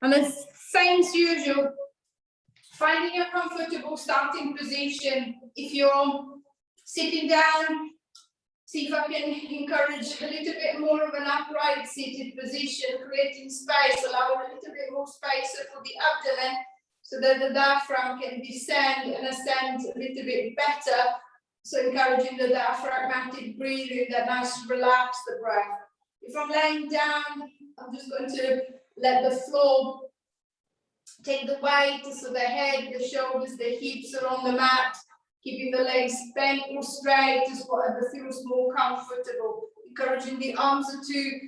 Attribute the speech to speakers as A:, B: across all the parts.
A: And then same as usual, finding a comfortable starting position. If you're sitting down, see if I can encourage a little bit more of an upright seated position, creating space, allowing a little bit more space for the abdomen so that the diaphragm can descend and ascend a little bit better. So encouraging the diaphragmatic breathing, that nice relax the breath. If I'm laying down, I'm just going to let the floor take the weight, so the head, the shoulders, the hips are on the mat, keeping the legs bent or straight, just whatever feels more comfortable. Encouraging the arms to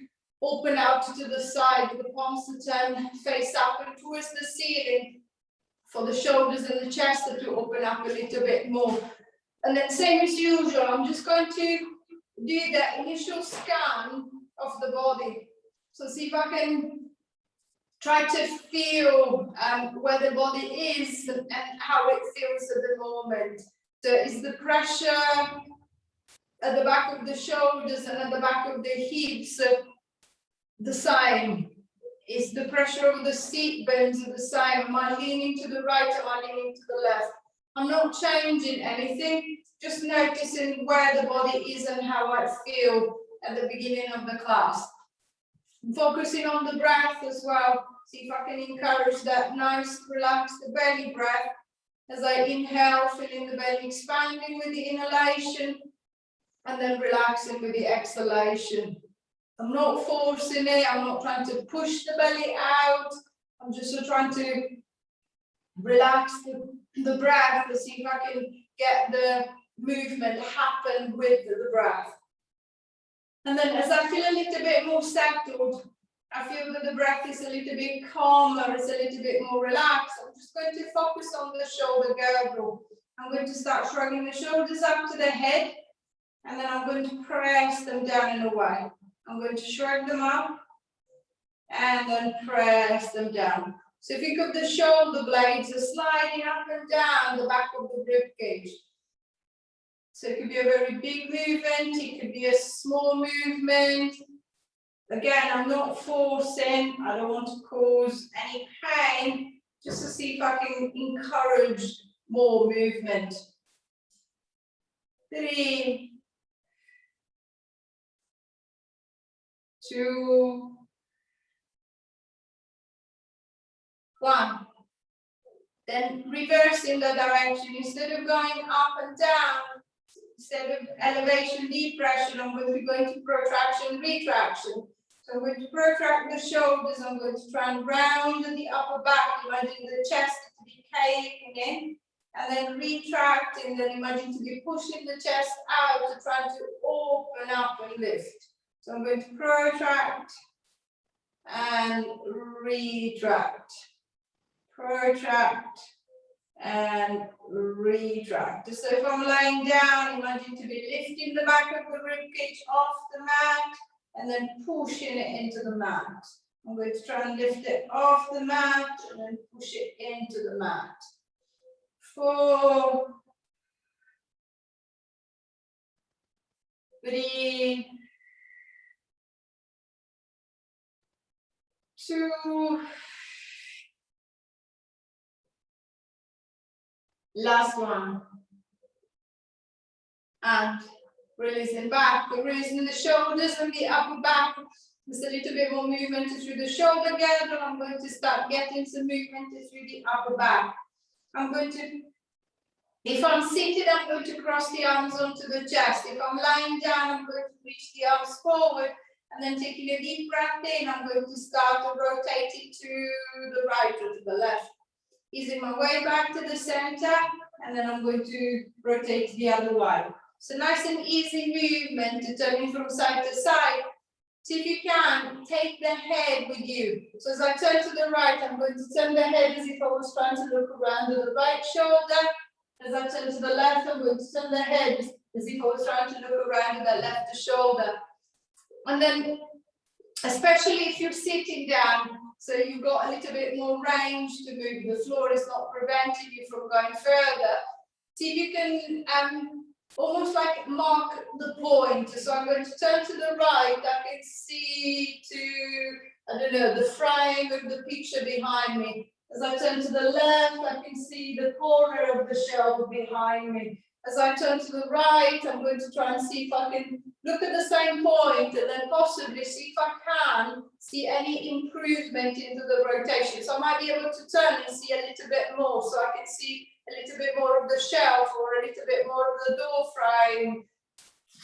A: open out to the side, the palms to turn face up and towards the ceiling, for the shoulders and the chest to open up a little bit more. And then same as usual, I'm just going to do the initial scan of the body. So see if I can try to feel where the body is and how it feels at the moment. So is the pressure at the back of the shoulders and at the back of the hips the same? Is the pressure of the seat bones the same? Am I leaning to the right? Am I leaning to the left? I'm not changing anything, just noticing where the body is and how I feel at the beginning of the class. Focusing on the breath as well. See if I can encourage that nice, relaxed belly breath. As I inhale, feeling the belly expanding with the inhalation, and then relaxing with the exhalation. I'm not forcing it, I'm not trying to push the belly out. I'm just trying to relax the breath to see if I can get the movement happen with the breath. And then as I feel a little bit more settled, I feel that the breath is a little bit calmer, it's a little bit more relaxed. I'm just going to focus on the shoulder girdle. I'm going to start shrugging the shoulders up to the head, and then I'm going to press them down and away. I'm going to shrug them up and then press them down. So think of the shoulder blades are sliding up and down the back of the rib cage. So it could be a very big movement, it could be a small movement. Again, I'm not forcing, I don't want to cause any pain, just to see if I can encourage more movement. 3, 2, 1. Then reversing the direction. Instead of going up and down, instead of elevation, depression, I'm going to be going to protraction, retraction. So I'm going to protract the shoulders, I'm going to try and round the upper back, imagine the chest to be caving in, and then retracting, then imagine to be pushing the chest out to try to open up and lift. So I'm going to protract and retract. Protract and retract. So if I'm lying down, imagine to be lifting the back of the ribcage off the mat and then pushing it into the mat. I'm going to try and lift it off the mat and then push it into the mat. 4, 3, 2, last one. And releasing back, releasing the shoulders and the upper back. There's a little bit more movement through the shoulder girdle. I'm going to start getting some movement through the upper back. I'm going to, if I'm seated, I'm going to cross the arms onto the chest. If I'm lying down, I'm going to reach the arms forward. And then taking a deep breath in, I'm going to start to rotate it to the right or to the left. Easing my way back to the center, and then I'm going to rotate the other way. So nice and easy movement to turning from side to side. So if you can, take the head with you. So as I turn to the right, I'm going to turn the head as if I was trying to look around the right shoulder. As I turn to the left, I'm going to turn the head as if I was trying to look around the left shoulder. And then, especially if you're sitting down, so you've got a little bit more range to move. The floor is not preventing you from going further. See if you can almost like mark the point. So I'm going to turn to the right. I can see to I don't know, the frame of the picture behind me. As I turn to the left, I can see the corner of the shelf behind me. As I turn to the right, I'm going to try and see if I can look at the same point and then possibly see if I can see any improvement into the rotation. So I might be able to turn and see a little bit more, so I can see a little bit more of the shelf or a little bit more of the door frame.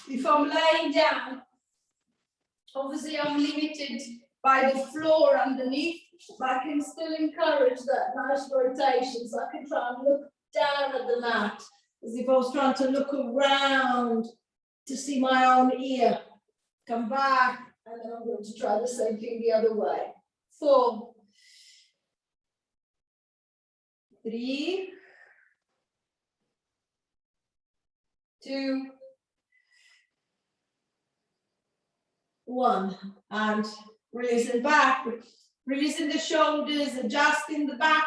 A: If I'm laying down, obviously I'm limited by the floor underneath, but I can still encourage that nice rotation. So I can try and look down at the mat as if I was trying to look around to see my own ear. Come back, and then I'm going to try the same thing the other way. 4, 3, 2, 1, and releasing back, releasing the shoulders, adjusting the back.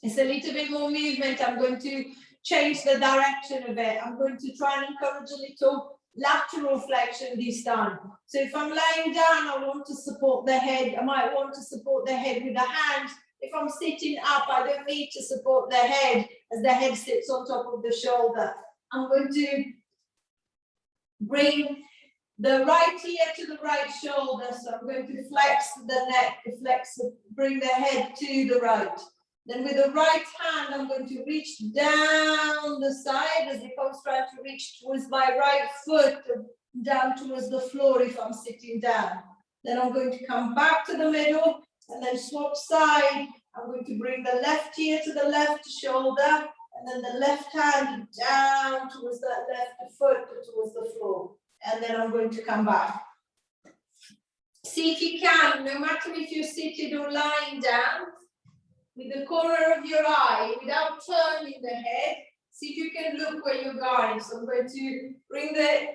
A: It's a little bit more movement. I'm going to change the direction of it. I'm going to try and encourage a little lateral flexion this time. So if I'm laying down, I want to support the head. I might want to support the head with the hands. If I'm sitting up, I don't need to support the head as the head sits on top of the shoulder. I'm going to bring the right ear to the right shoulder. So I'm going to flex the neck, bring the head to the right. Then with the right hand, I'm going to reach down the side as if I was trying to reach towards my right foot, down towards the floor if I'm sitting down. Then I'm going to come back to the middle and then swap side. I'm going to bring the left ear to the left shoulder and then the left hand down towards that left foot, towards the floor. And then I'm going to come back. See if you can, no matter if you're seated or lying down, with the corner of your eye, without turning the head, see if you can look where you're going. So I'm going to bring the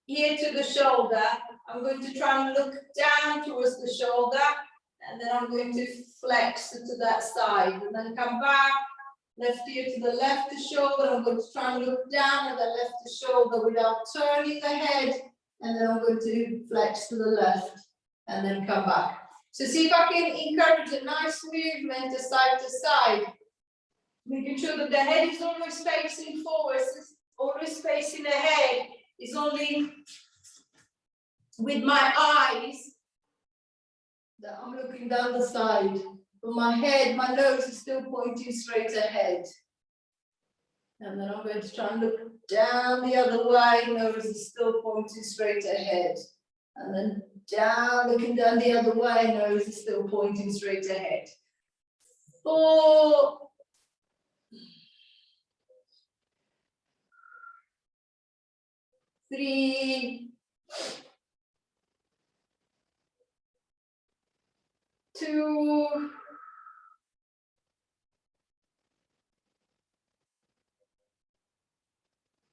A: ear to the shoulder. I'm going to try and look down towards the shoulder, and then I'm going to flex to that side, and then come back, left ear to the left shoulder. I'm going to try and look down at the left shoulder without turning the head, and then I'm going to flex to the left, and then come back. So see if I can encourage a nice movement to side, making sure that the head is always facing forward, always facing ahead. It's only with my eyes that I'm looking down the side. But my head, my nose is still pointing straight ahead. And then I'm going to try and look down the other way, nose is still pointing straight ahead. And then down, looking down the other way, nose is still pointing straight ahead. 4, 3, 2,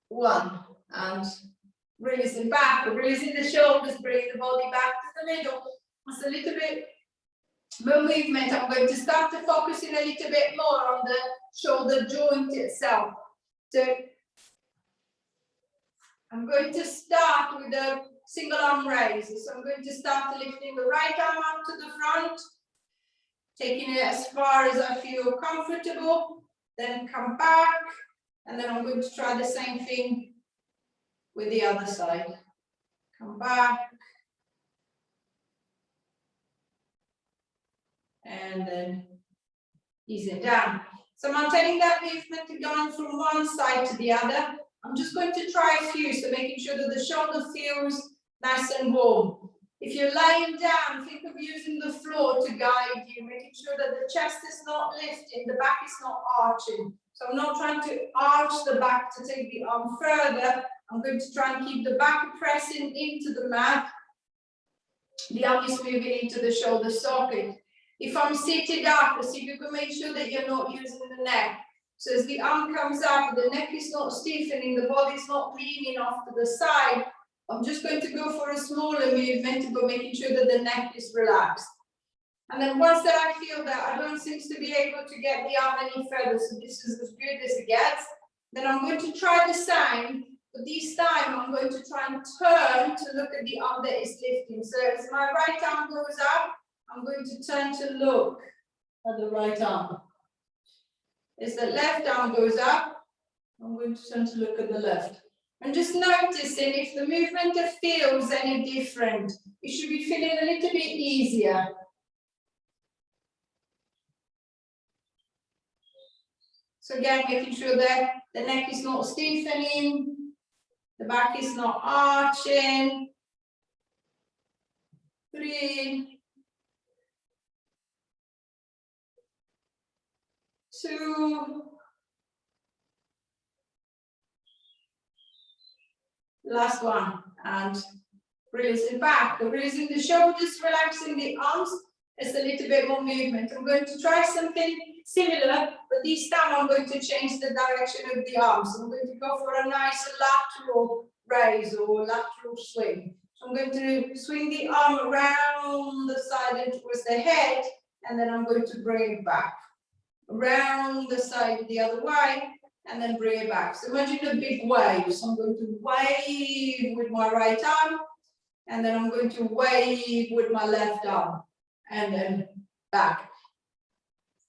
A: 1, and releasing back, releasing the shoulders, bring the body back to the middle. It's a little bit more movement. I'm going to start to focus in a little bit more on the shoulder joint itself. So I'm going to start with a single arm raise. So I'm going to start lifting the right arm up to the front, taking it as far as I feel comfortable, then come back, and then I'm going to try the same thing with the other side. Come back, and then ease it down. So I'm maintaining that movement and going from one side to the other. I'm just going to try a few, so making sure that the shoulder feels nice and warm. If you're lying down, think of using the floor to guide you, making sure that the chest is not lifting, the back is not arching. So I'm not trying to arch the back to take the arm further. I'm going to try and keep the back pressing into the mat. The arm is moving into the shoulder socket. If I'm seated up, see if you can make sure that you're not using the neck. So as the arm comes up, the neck is not stiffening, the body is not leaning off to the side. I'm just going to go for a smaller movement, but making sure that the neck is relaxed. And then once that I feel that I don't seem to be able to get the arm any further, so this is as good as it gets, then I'm going to try the same, but this time I'm going to try and turn to look at the arm that is lifting. So as my right arm goes up, I'm going to turn to look at the right arm. As the left arm goes up, I'm going to turn to look at the left. And just noticing if the movement feels any different. You should be feeling a little bit easier. So again, making sure that the neck is not stiffening, the back is not arching. 3, 2, last one, and releasing back, releasing the shoulders, relaxing the arms. It's a little bit more movement. I'm going to try something similar, but this time I'm going to change the direction of the arms. I'm going to go for a nice lateral raise or lateral swing. So I'm going to swing the arm around the side and towards the head, and then I'm going to bring it back. Around the side the other way, and then bring it back. So imagine a big wave. So I'm going to wave with my right arm, and then I'm going to wave with my left arm, and then back.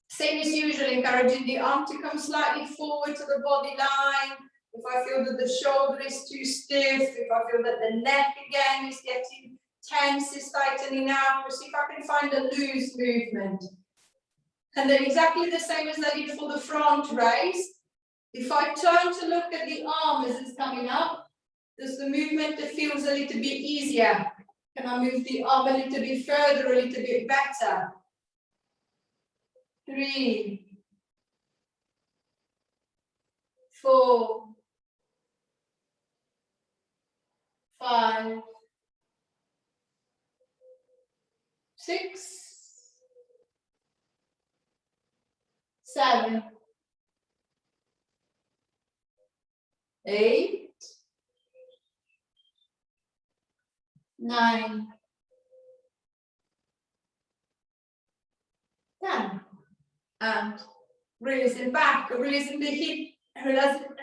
A: Same as usual, encouraging the arm to come slightly forward to the body line. If I feel that the shoulder is too stiff, if I feel that the neck again is getting tense, is tightening up, or see if I can find a loose movement. And then exactly the same as I did for the front raise. If I turn to look at the arm as it's coming up, does the movement that feels a little bit easier? Can I move the arm a little bit further, a little bit better? 3, 4, 5, 6, 7, 8, 9, 10. And releasing back, releasing the hip,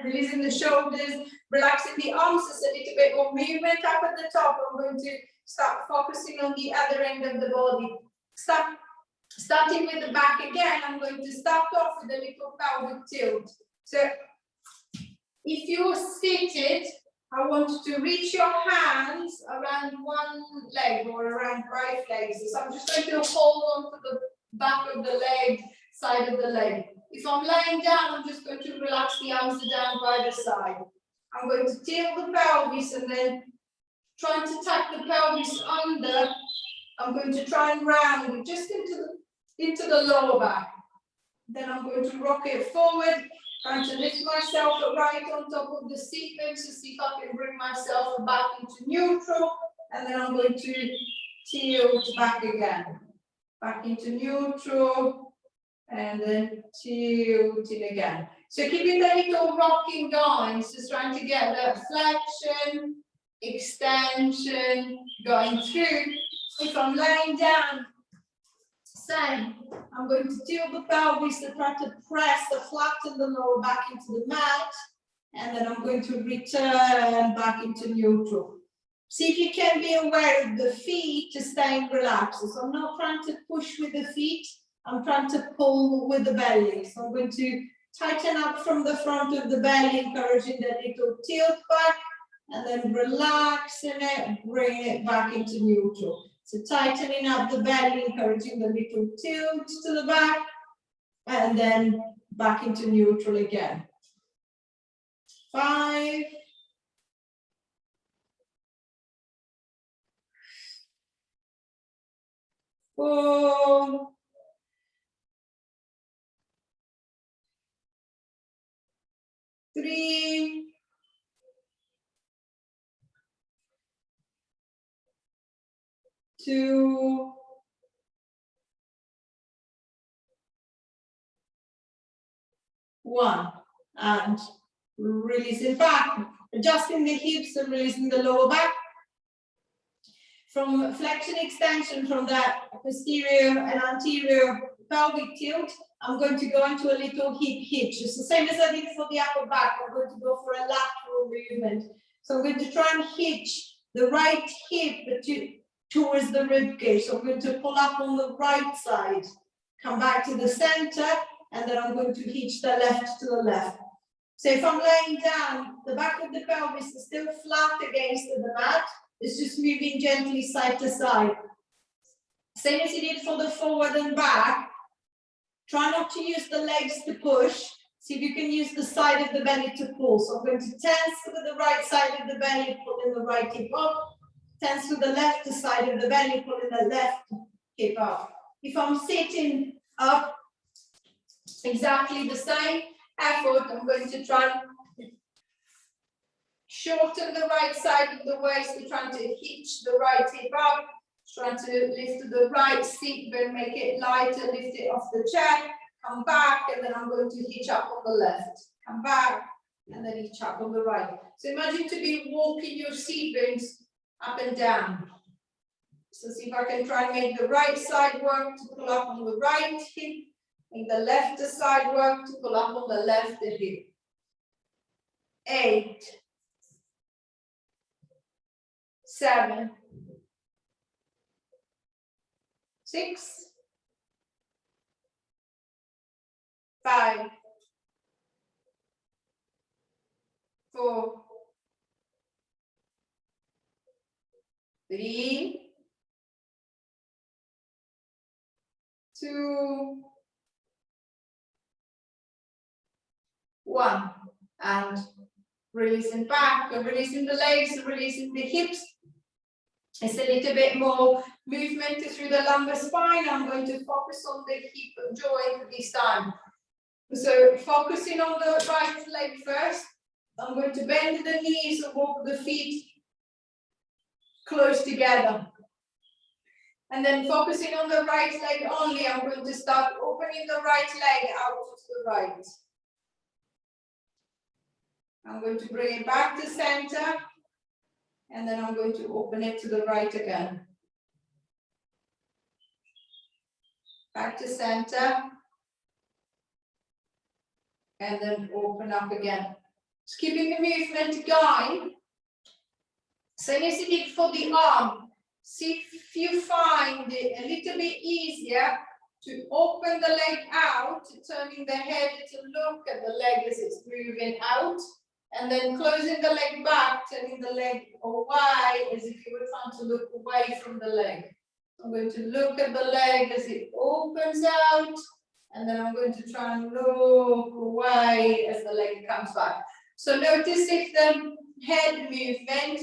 A: releasing the shoulders, relaxing the arms. There's a little bit more movement up at the top. I'm going to start focusing on the other end of the body. Starting with the back again, I'm going to start off with a little pelvic tilt. So if you're seated, I want you to reach your hands around one leg or around both legs. So I'm just going to hold on to the back of the leg, side of the leg. If I'm laying down, I'm just going to relax the arms down by the side. I'm going to tilt the pelvis and then trying to tuck the pelvis under. I'm going to try and round it just into the lower back. Then I'm going to rock it forward, trying to lift myself right on top of the seat bed to see if I can bring myself back into neutral. And then I'm going to tilt back again. Back into neutral, and then tilting again. So keeping the little rocking going, so just trying to get that flexion, extension going through. If I'm laying down, same. I'm going to tilt the pelvis to try to press the flatten the lower back into the mat, and then I'm going to return back into neutral. See if you can be aware of the feet to stay relaxed. So I'm not trying to push with the feet, I'm trying to pull with the belly. So I'm going to tighten up from the front of the belly, encouraging that little tilt back, and then relaxing it, bring it back into neutral. So tightening up the belly, encouraging the little tilt to the back, and then back into neutral again. 5, 4, 3, 2, 1, and releasing back, adjusting the hips and releasing the lower back. From flexion extension from that posterior and anterior pelvic tilt,
B: I'm going to go into a little hip hitch. It's the same as I did for the upper back. I'm going to go for a lateral movement. So I'm going to try and hitch the right hip towards the rib cage. So I'm going to pull up on the right side, come back to the center, and then I'm going to hitch the left to the left. So if I'm laying down, the back of the pelvis is still flat against the mat. It's just moving gently side to side. Same as you did for the forward and back. Try not to use the legs to push. See if you can use the side of the belly to pull. So I'm going to tense with the right side of the belly, pulling the right hip up. Tense with the left side of the belly, pulling the left hip up. If I'm sitting up, exactly the same effort. I'm going to try and shorten the right side of the waist. We're trying to hitch the right hip up. Trying to lift the right seat, but make it lighter, lift it off the chair, come back, and then I'm going to hitch up on the left. Come back, and then hitch up on the right. So imagine to be walking your seat bones up and down. So see if I can try and make the right side work to pull up on the right hip, make the left side work to pull up on the left hip. 8, 7, 6, 5, 4, 3, 2, 1, and releasing back and releasing the legs, releasing the hips. It's a little bit more movement through the lumbar spine. I'm going to focus on the hip joint this time. So focusing on the right leg first. I'm going to bend the knees and walk the feet close together. And then focusing on the right leg only, I'm going to start opening the right leg out to the right. I'm going to bring it back to center, and then I'm going to open it to the right again. Back to center, and then open up again. Just keeping the movement going. Same as you did for the arm. See if you find it a little bit easier to open the leg out, turning the head to look at the leg as it's moving out, and then closing the leg back, turning the leg away as if you were trying to look away from the leg. I'm going to look at the leg as it opens out, and then I'm going to try and look away as the leg comes back. So notice if the head movement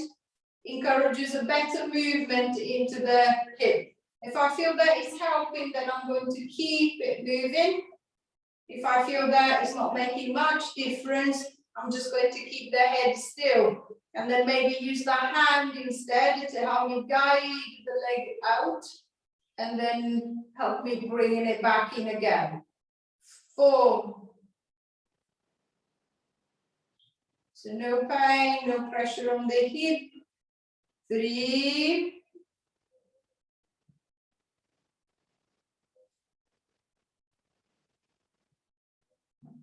B: encourages a better movement into the hip. If I feel that it's helping, then I'm going to keep it moving. If I feel that it's not making much difference, I'm just going to keep the head still. And then maybe use the hand instead to help me guide the leg out. And then help me bringing it back in again. 4. So no pain, no pressure on the hip. 3.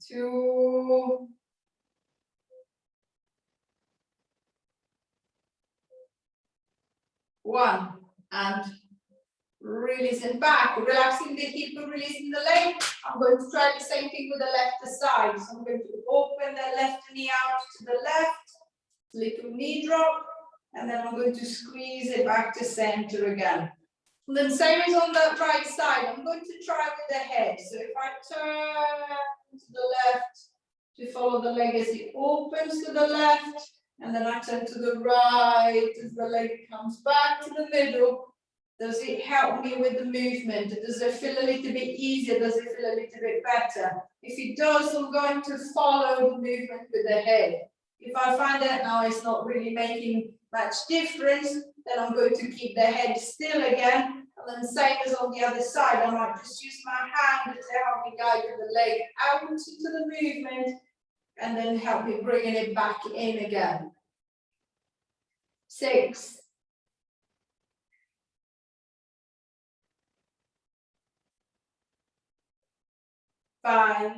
B: 2. 1. And releasing back, relaxing the hip, releasing the leg. I'm going to try the same thing with the left side. So I'm going to open the left knee out to the left, little knee drop, and then I'm going to squeeze it back to center again. And then same as on the right side, I'm going to try with the head. So if I turn to the left to follow the leg as it opens to the left, and then I turn to the right as the leg comes back to the middle. Does it help me with the movement? Does it feel a little bit easier? Does it feel a little bit better? If it does, I'm going to follow the movement with the head. If I find that now it's not really making much difference, then I'm going to keep the head still again. And then same as on the other side, I might just use my hand to help me guide the leg out into the movement, and then help me bringing it back in again. 6. 5,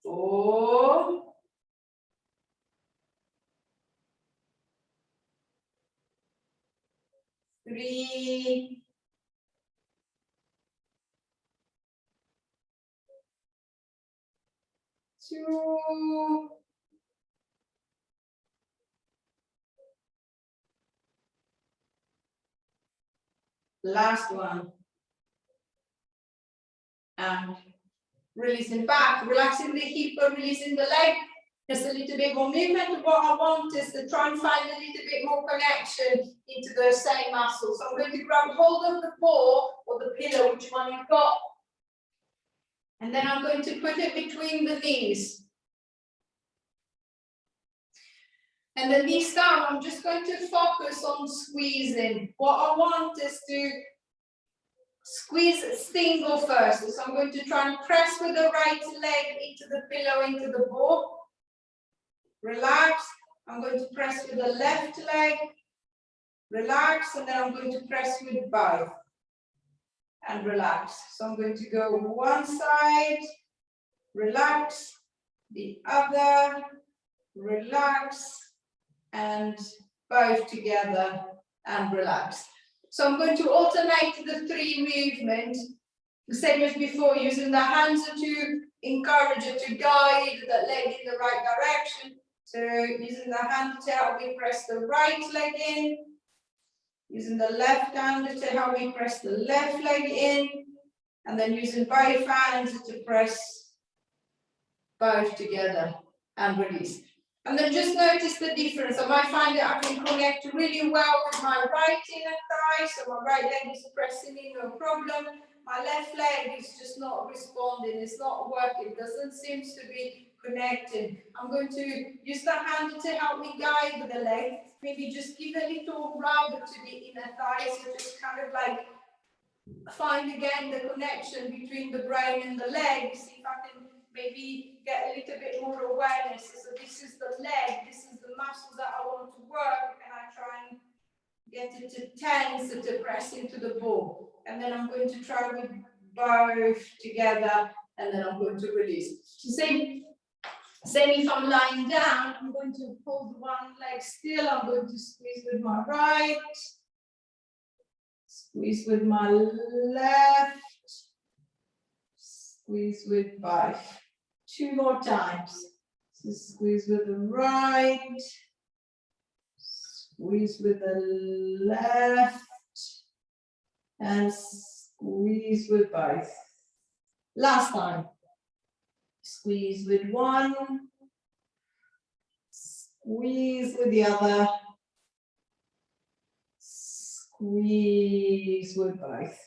B: 4, 3, 2, 1, and releasing back, relaxing the hip and releasing the leg. Just a little bit more movement. What I want is to try and find a little bit more connection into those same muscles. So I'm going to grab hold of the paw or the pillow, which one you've got. And then I'm going to put it between the knees. And then this time I'm just going to focus on squeezing. What I want is to squeeze single first. So I'm going to try and press with the right leg into the pillow, into the ball. Relax. I'm going to press with the left leg. Relax. And then I'm going to press with both. And relax. So I'm going to go one side. Relax. The other. Relax. And both together. And relax. So I'm going to alternate the 3 movements, the same as before, using the hands to encourage it to guide the leg in the right direction. So using the hand to help me press the right leg in, using the left hand to help me press the left leg in, and then using both hands to press both together and release. And then just notice the difference. I might find that I can connect really well with my right inner thigh, so my right leg is pressing in, no problem. My left leg is just not responding, it's not working, it doesn't seem to be connecting. I'm going to use the hand to help me guide with the leg, maybe just give a little rub to the inner thigh, so just kind of like find again the connection between the brain and the leg, see if I can maybe get a little bit more awareness. So this is the leg, this is the muscle that I want to work, and I try and get it to tense, to press into the ball. And then I'm going to try with both together, and then I'm going to release. So same if I'm lying down, I'm going to hold one leg still, I'm going to squeeze with my right, squeeze with my left, squeeze with both. 2 more times. So squeeze with the right, squeeze with the left, and squeeze with both. Last time. Squeeze with one, squeeze with the other, squeeze with both,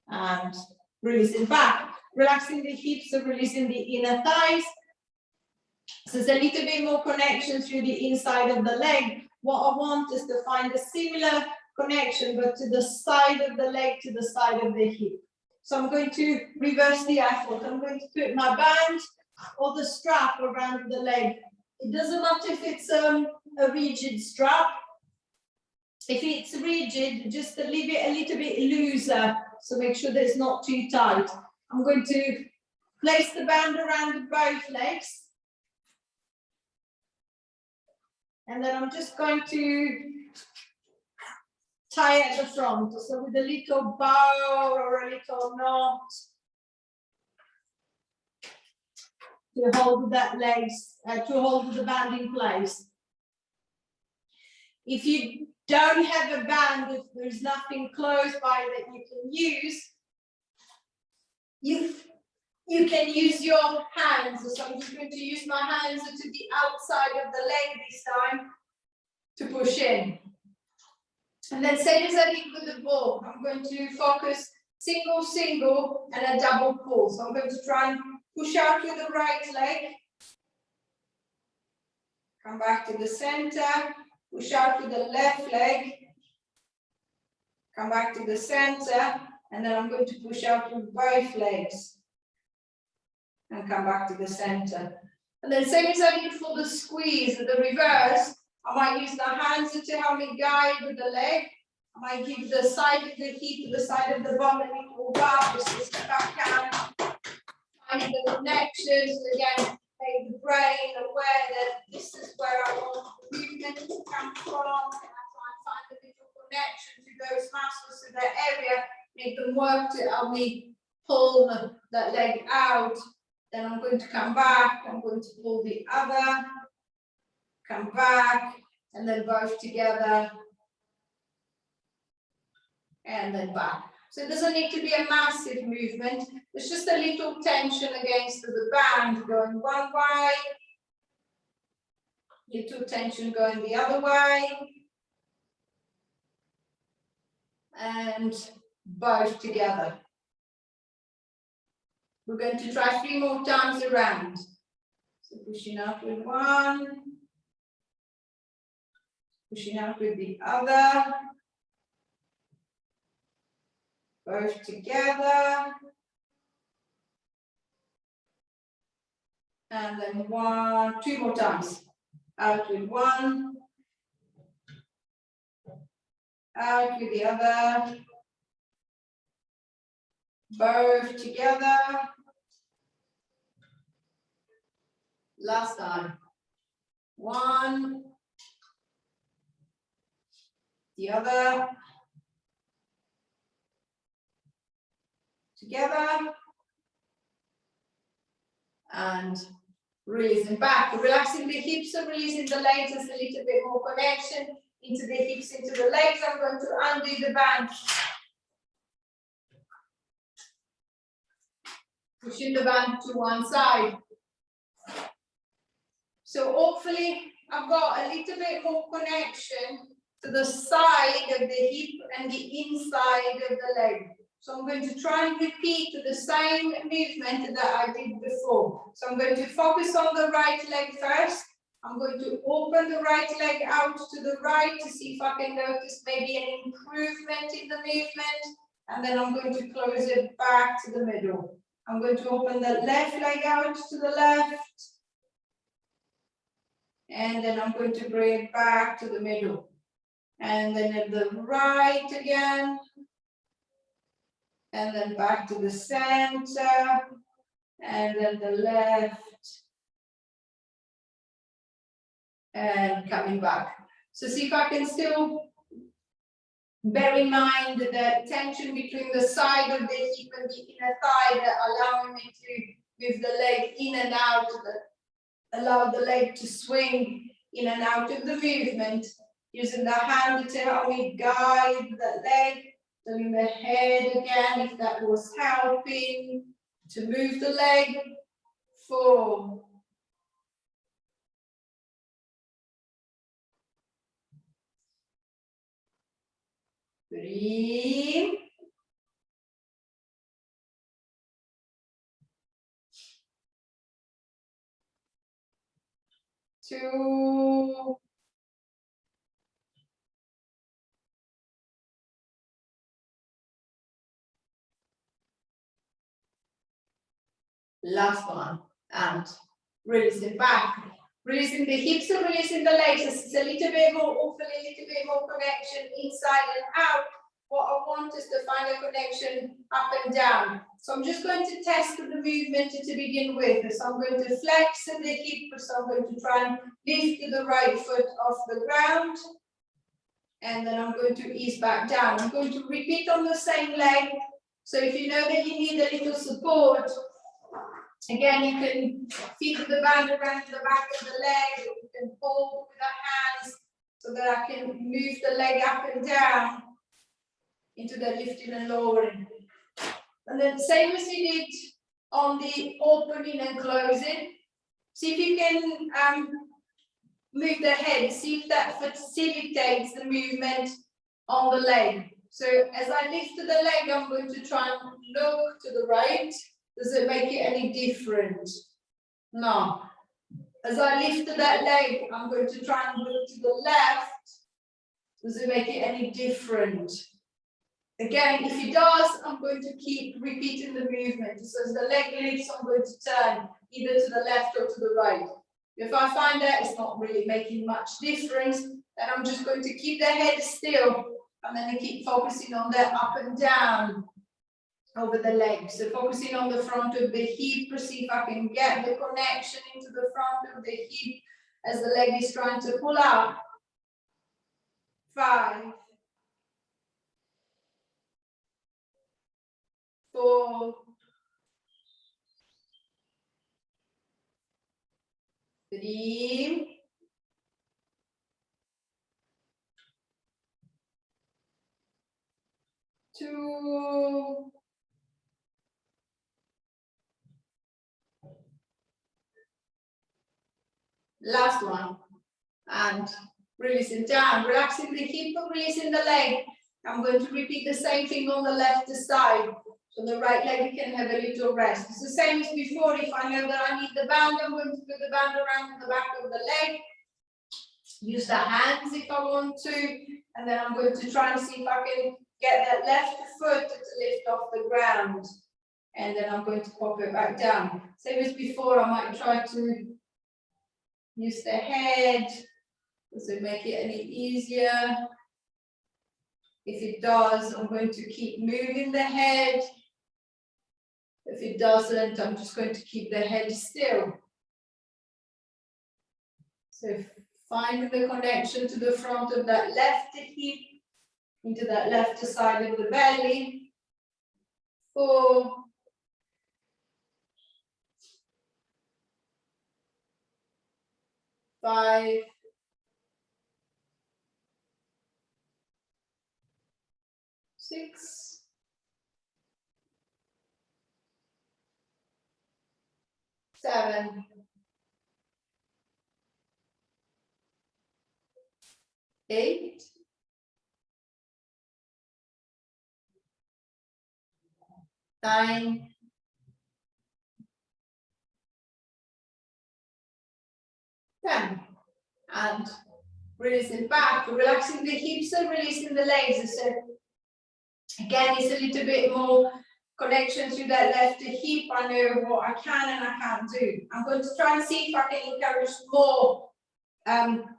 B: and releasing back. Relaxing the hips, so releasing the inner thighs. So there's a little bit more connection through the inside of the leg. What I want is to find a similar connection, but to the side of the leg, to the side of the hip. So I'm going to reverse the effort. I'm going to put my band or the strap around the leg. It doesn't matter if it's a rigid strap. If it's rigid, just leave it a little bit looser. So make sure that it's not too tight. I'm going to place the band around both legs. And then I'm just going to tie at the front. So with a little bow or a little knot to hold that legs, to hold the band in place. If you don't have a band, if there's nothing close by that you can use, you can use your hands. So I'm just going to use my hands to the outside of the leg this time to push in. And then same as I did with the ball, I'm going to focus single, single, and a double pull. So I'm going to try and push out with the right leg. Come back to the center, push out with the left leg. Come back to the center, and then I'm going to push out with both legs. And come back to the center. And then same as I did for the squeeze, the reverse, I might use the hands to help me guide with the leg. I might give the side of the hip, the side of the bum a little rub, just as if I can. Find the connections, again, make the brain aware that this is where I want the movement to come from. And I try and find a little connection to those muscles in that area, make them work to help me pull that leg out. Then I'm going to come back, I'm going to pull the other, come back, and then both together, and then back. So it doesn't need to be a massive movement, it's just a little tension against the band going one way, little tension going the other way, and both together. We're going to try 3 more times around. So pushing up with one, pushing up with the other, both together, and then 2 more times. Out with one, out with the other, both together. Last time. One, the other, together, and releasing back, relaxing the hips and releasing the legs. There's a little bit more connection into the hips, into the legs. I'm going to undo the band. Pushing the band to one side. So hopefully I've got a little bit more connection to the side of the hip and the inside of the leg. So I'm going to try and repeat the same movement that I did before. So I'm going to focus on the right leg first. I'm going to open the right leg out to the right to see if I can notice maybe an improvement in the movement. And then I'm going to close it back to the middle. I'm going to open the left leg out to the left. And then I'm going to bring it back to the middle. And then at the right again. And then back to the center. And then the left. And coming back. So see if I can still bear in mind the tension between the side of the hip and the inner thigh that allowing me to move the leg in and out, allow the leg to swing in and out of the movement, using the hand to help me guide the leg, turning the head again if that was helping, to move the leg forward. Breathe. 2. Last one. And releasing back. Releasing the hips and releasing the legs. This is a little bit more, hopefully a little bit more connection inside and out. What I want is to find a connection up and down. So I'm just going to test the movement to begin with. So I'm going to flex the hip. So I'm going to try and lift the right foot off the ground. And then I'm going to ease back down. I'm going to repeat on the same leg. So if you know that you need a little support, again, you can feed the band around the back of the leg. You can hold with the hands so that I can move the leg up and down into the lifting and lowering. And then same as you did on the opening and closing. See if you can move the head, see if that facilitates the movement on the leg. So as I lift the leg, I'm going to try and look to the right. Does it make it any different? No. As I lift that leg, I'm going to try and look to the left. Does it make it any different? Again, if it does, I'm going to keep repeating the movement. So as the leg lifts, I'm going to turn either to the left or to the right. If I find that it's not really making much difference, then I'm just going to keep the head still And then I keep focusing on the up and down over the leg. So focusing on the front of the hip, see if I can get the connection into the front of the hip as the leg is trying to pull out. 5, 4, 3, 2, last one, and releasing down, relaxing the hip, releasing the leg. I'm going to repeat the same thing on the left side. So the right leg can have a little rest. It's the same as before. If I know that I need the band, I'm going to put the band around the back of the leg. Use the hands if I want to. And then I'm going to try and see if I can get that left foot to lift off the ground. And then I'm going to pop it back down. Same as before, I might try to use the head. Does it make it any easier? If it does, I'm going to keep moving the head. If it doesn't, I'm just going to keep the head still. So find the connection to the front of that left hip, into that left side of the belly. 4, 5, 6, 7, 8, 9, 10. And releasing back, relaxing the hips and releasing the legs. So again, it's a little bit more connection to that left hip. I know what I can and I can't do. I'm going to try and see if I can encourage more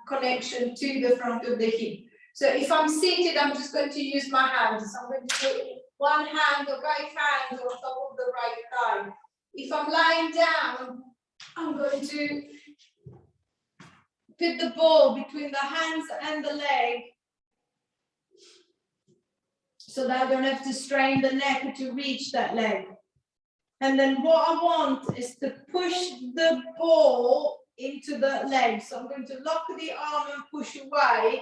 B: connection to the front of the hip. So if I'm seated, I'm just going to use my hands. So I'm going to put one hand, the right hand on top of the right thigh. If I'm lying down, I'm going to put the ball between the hands and the leg, so that I don't have to strain the neck to reach that leg. And then what I want is to push the ball into the leg. So I'm going to lock the arm and push away.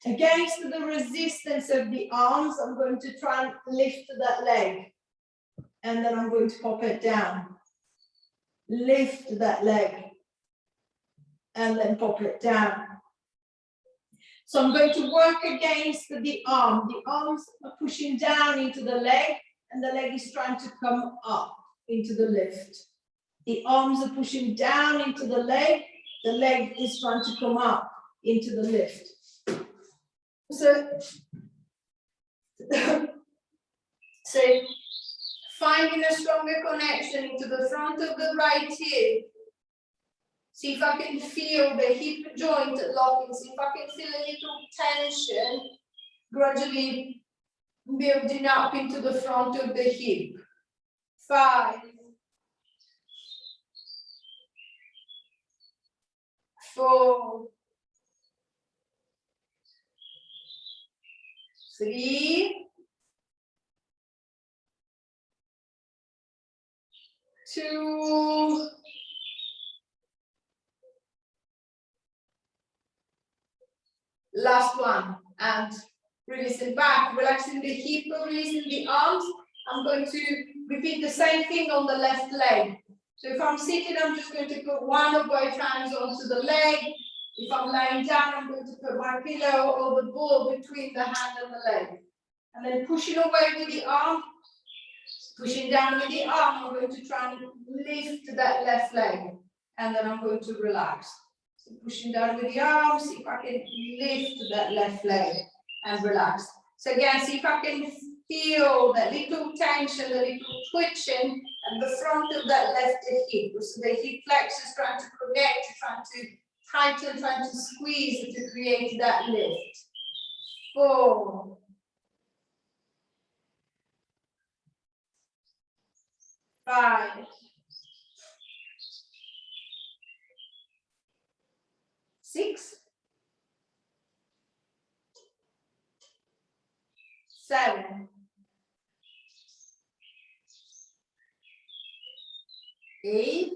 B: Against the resistance of the arms, I'm going to try and lift that leg. And then I'm going to pop it down. Lift that leg. And then pop it down. So I'm going to work against the arm. The arms are pushing down into the leg, and the leg is trying to come up into the lift. The arms are pushing down into the leg is trying to come up into the lift. So finding a stronger connection into the front of the right hip. See if I can feel the hip joint locking. See if I can feel a little tension gradually building up into the front of the hip. 5, 4, 3, 2, 1, and releasing back, relaxing the hip, releasing the arms. I'm going to repeat the same thing on the left leg. So if I'm seated, I'm just going to put one or both hands onto the leg. If I'm lying down, I'm going to put my pillow or the ball between the hand and the leg. And then pushing away with the arm, pushing down with the arm, I'm going to try and lift that left leg. And then I'm going to relax. So pushing down with the arm, see if I can lift that left leg and relax. So again, see if I can feel that little tension, the little twitching at the front of that left hip. So the hip flexors trying to connect, trying to tighten, trying to squeeze to create that lift.
A: 4, 5, 6, 7, 8,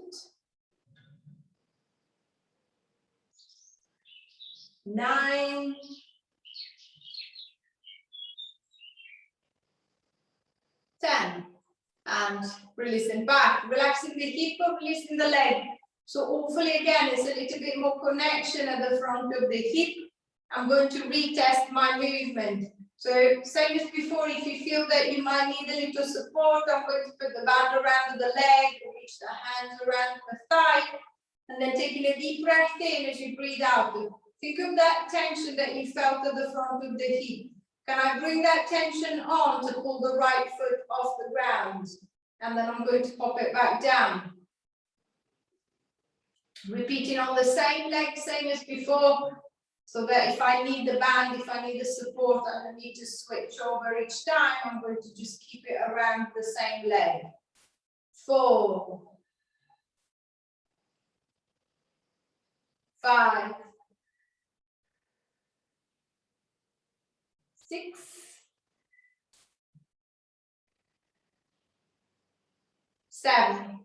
A: 9, 10. And releasing back, relaxing the hip, releasing the leg. So hopefully again, it's a little bit more connection at the front of the hip. I'm going to retest my movement. So same as before, if you feel that you might need a little support, I'm going to put the band around the leg, reach the hands around the thigh, and then taking a deep breath in as you breathe out. Think of that tension that you felt at the front of the hip. Can I bring that tension on to pull the right foot off the ground? And then I'm going to pop it back down. Repeating on the same leg, same as before, so that if I need the band, if I need the support, I don't need to switch over each time. I'm going to just keep it around the same leg. 4, 5, 6, 7,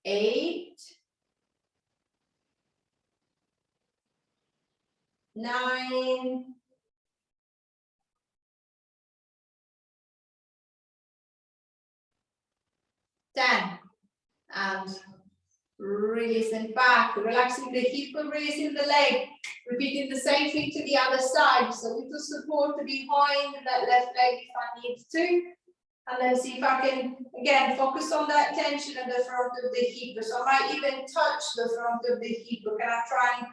A: 8, 9, 10. And releasing back, relaxing the hip and releasing the leg. Repeating the same thing to the other side. So little support behind that left leg if I need to. And then see if I can, again, focus on that tension at the front of the hip. So I might even touch the front of the hip. But can I try and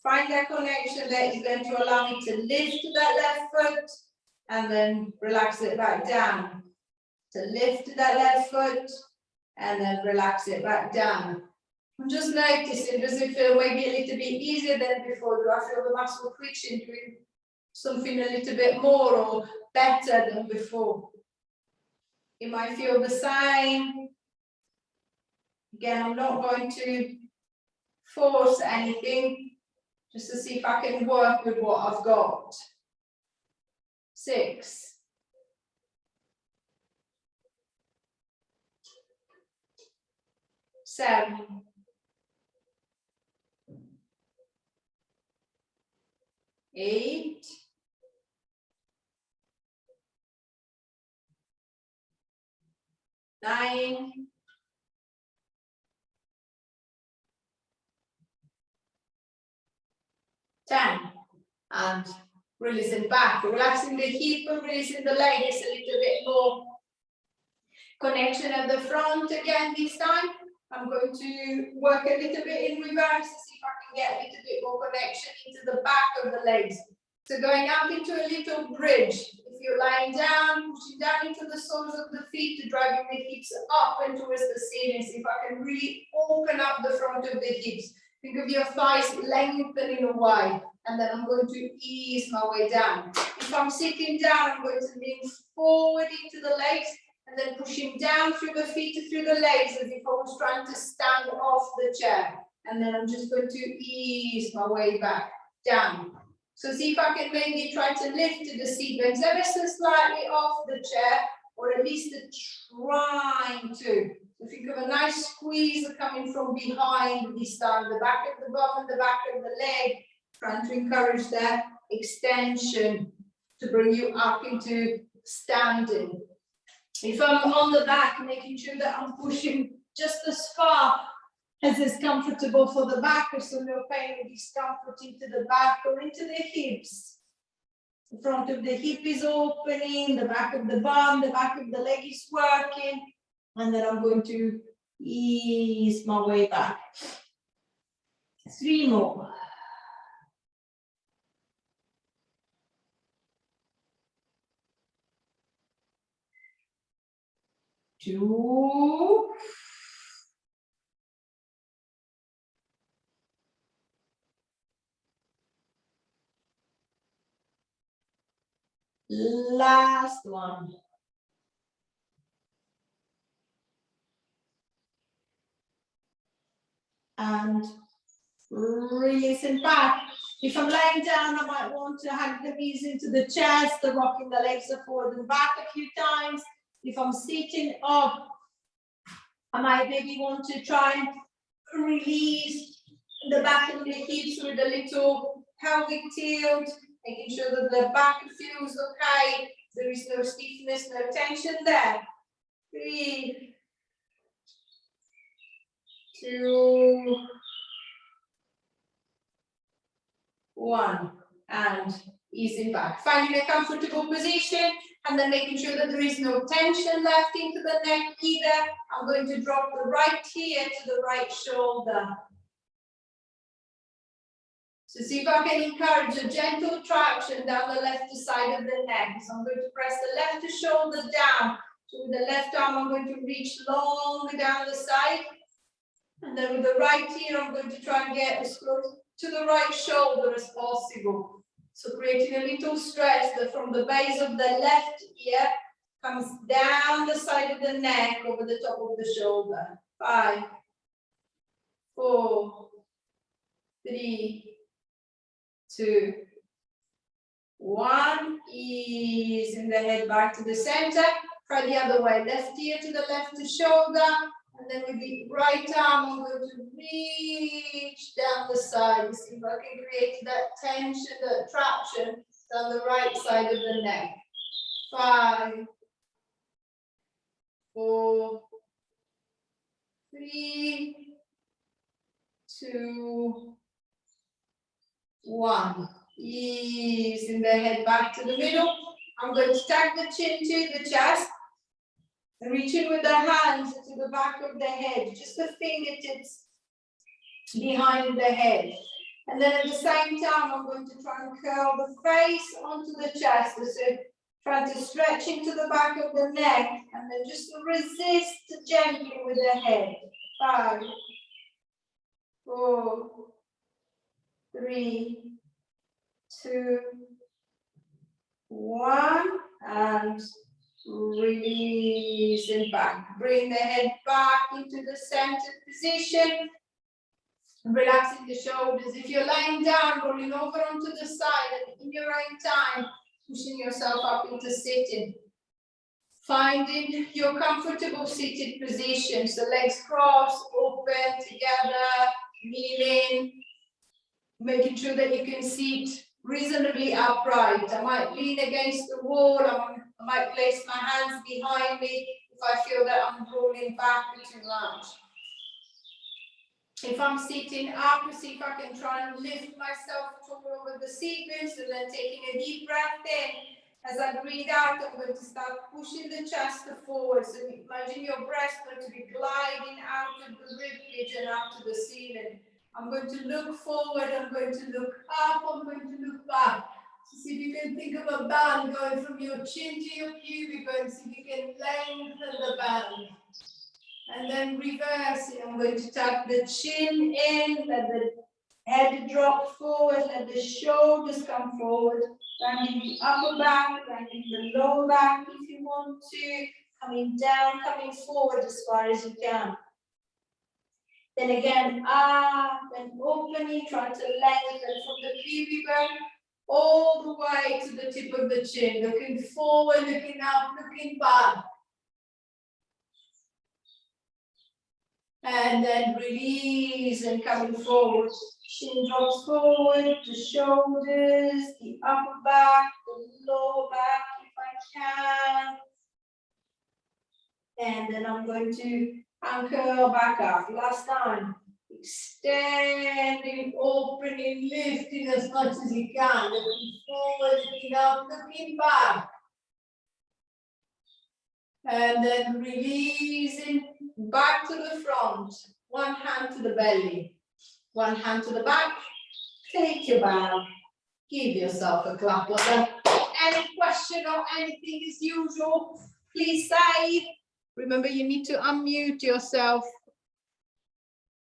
A: find that connection that is going to allow me to lift that left foot and then relax it back down. To lift that left foot and then relax it back down. I'm just noticing, does it feel maybe a little bit easier than before? Do I feel the muscle twitching, doing something a little bit more or better than before? You might feel the same. Again, I'm not going to force anything, just to see if I can work with what I've got. 6, 7, 8, 9, 10. And releasing back, relaxing the hip and releasing the leg. It's a little bit more connection at the front again this time. I'm going to work a little bit in reverse to see if I can get a little bit more connection into the back of the legs. So going up into a little bridge. If you're lying down, pushing down into the soles of the feet to driving the hips up and towards the ceiling. See if I can really open up the front of the hips. Think of your thighs lengthening wide. And then I'm going to ease my way down. If I'm sitting down, I'm going to lean forward into the legs and then pushing down through the feet and through the legs as if I was trying to stand off the chair. And then I'm just going to ease my way back down. So see if I can maybe try to lift the seat bones ever so slightly off the chair, or at least trying to. So think of a nice squeeze coming from behind this time, the back of the bum and the back of the leg, trying to encourage that extension to bring you up into standing. If I'm on the back, making sure that I'm pushing just as far as is comfortable for the back, so no pain or discomfort into the back or into the hips. The front of the hip is opening, the back of the bum, the back of the leg is working, and then I'm going to ease my way back. 3 more. 2.
B: Last one. And releasing back. If I'm lying down, I might want to hug the knees into the chest, rocking the legs forward and back a few times. If I'm sitting up, I might maybe want to try and release the back of the hips with a little pelvic tilt, making sure that the back feels okay. There is no stiffness, no tension there. 3, 2, 1, and easing back. Finding a comfortable position and then making sure that there is no tension left into the neck either. I'm going to drop the right ear to the right shoulder. So see if I can encourage a gentle traction down the left side of the neck. So I'm going to press the left shoulder down. So with the left arm, I'm going to reach long down the side. And then with the right ear, I'm going to try and get as close to the right shoulder as possible. So creating a little stretch that from the base of the left ear comes down the side of the neck over the top of the shoulder. 5, 4, 3, 2, 1. Easing the head back to the center. Try the other way. Left ear to the left shoulder. And then with the right arm, I'm going to reach down the side. See if I can create that tension, that traction down the right side of the neck. 5, 4, 3, 2, 1. Easing the head back to the middle. I'm going to tuck the chin to the chest. And reach in with the hands to the back of the head, just the fingertips behind the head. And then at the same time, I'm going to try and curl the face onto the chest. So trying to stretch into the back of the neck and then just resist gently with the head. 5, 4, 3, 2, 1, and releasing back. Bring the head back into the centered position. Relaxing the shoulders. If you're lying down, rolling over onto the side and in your own time, pushing yourself up into sitting. Finding your comfortable seated position. So legs crossed, open, together, kneeling. Making sure that you can sit reasonably upright. I might lean against the wall. I might place my hands behind me if I feel that I'm rolling back too much. If I'm sitting up, see if I can try and lift myself tall over the seat boots and then taking a deep breath in. As I breathe out, I'm going to start pushing the chest forward. So imagine your breast going to be gliding out of the rib cage and up to the ceiling. I'm going to look forward, I'm going to look up, I'm going to look back. So see if you can think of a band going from your chin to your pubic bone. See if you can lengthen the band. And then reversing, I'm going to tuck the chin in, let the head drop forward, let the shoulders come forward, landing the upper back, landing the lower back if you want to, coming down, coming forward as far as you can. Then again, up and opening, try to lengthen from the pubic bone all the way to the tip of the chin, looking forward, looking up, looking back. And then release and coming forward. Chin drops forward, the shoulders, the upper back, the lower back if I can. And then I'm going to anchor back up. Last time. Extending, opening, lifting as much as you can. Looking forward, looking up, looking back. And then releasing back to the front. One hand to the belly. One hand to the back. Take your bow. Give yourself a clap. Any question or anything as usual, please say. Remember, you need to unmute yourself.